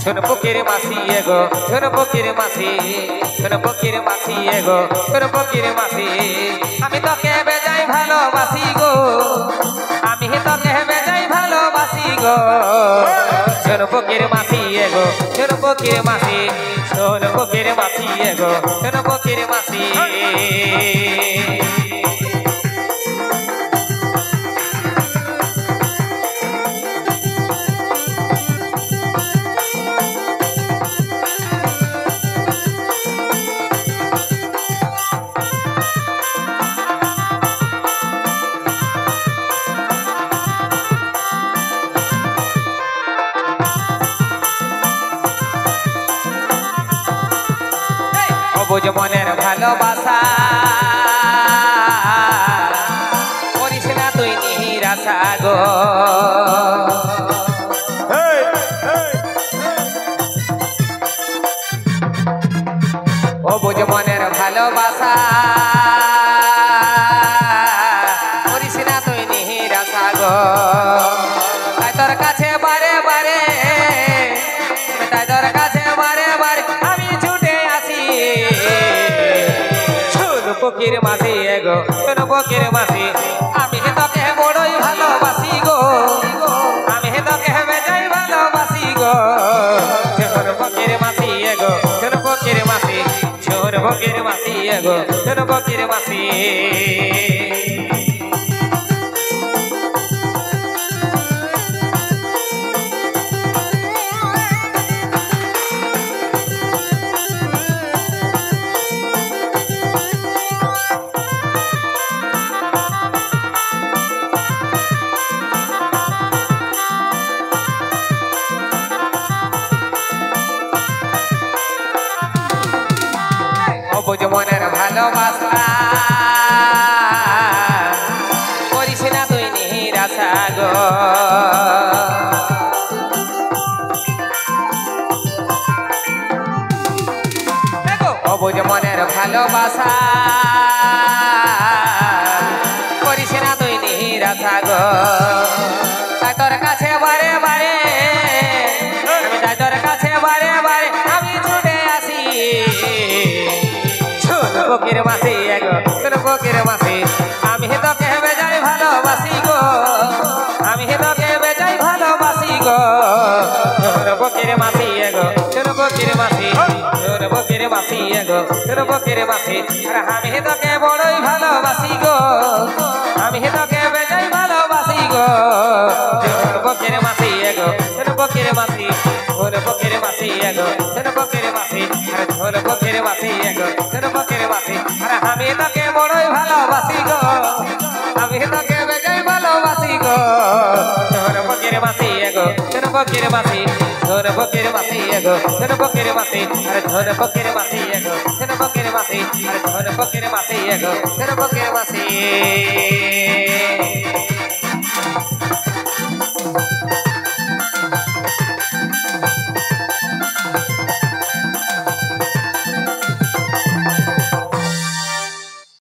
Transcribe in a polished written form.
ছোট পকির মাসি এগো ছোট পকির মাসি ছোট পকির মাসি এগো ছোট পকির মাসি আমি তোকে বেজাই ভালোবাসি গো আমি তোকে বেজাই ভালোবাসি গো ছোট পকির মাসি এগো ছোট পকির মাসি ছোট পকির মাসি এগো ছোট পকির মাসি অবুঝ মনের ভালোবাসা করিস না তুই নিরাশা গো অবুঝ মনের ভালোবাসা করিস না তুই নিরাশা গো তাই তোর কাছে বারে বারে তাই তোর কাছে বারে বারে আমি ছুটে আসি ছোট পকির মাসি এগো ছোট পকির মাসি আমি তোকে বড়ই ভালোবাসি গো আমি তোকে বেজাই ভালোবাসি গো ছোট পকির মাসি এগো ছোট পকির মাসি ছোট পকির মাসি এগো ছোট পকির মাসি অবুঝ মনের ভালোবাসা করিস না তুই নিরাশা গো অবুঝ মনের ভালোবাসা করিস না তুই নিরাশা গো তাই তোর কাছে বারে বারে আমি তাই তোর কাছে বারে বারে আমি ছুটে আসি ছোট পকির মাসি এগো ছোট পকির মাসি আমি তোকে বেজাই ভালোবাসি গো আমি তোকে বেজাই ভালোবাসি গো ছোট পকির মাসি এগো ছোট পকির মাসি ছোট পকির মাসি এগো ছোট পকির মাসি আর আমি তোকে বড়ই ভালোবাসি গো আমি তোকে বেজাই ভালোবাসি গো ছোট পকির মাসি এগো ছোট পকির মাসি ছোট পকির মাসি এগো ছোট পকির মাসি আর ছোট পকির মাসি এগো ছোট পকির মাসি আর আমি তোকে বড়ই ভালোবাসি গো আমি তোকে বেজাই ভালোবাসি গো ছোট পকির মাসি এগো ছোট পকির মাসি ছোট পকির মাসি এগো ছোট পকির মাসি আর ছোট পকির মাসি এগো ছোট পকির মাসি আর ছোট পকির মাসি এগো ছোট পকির মাসি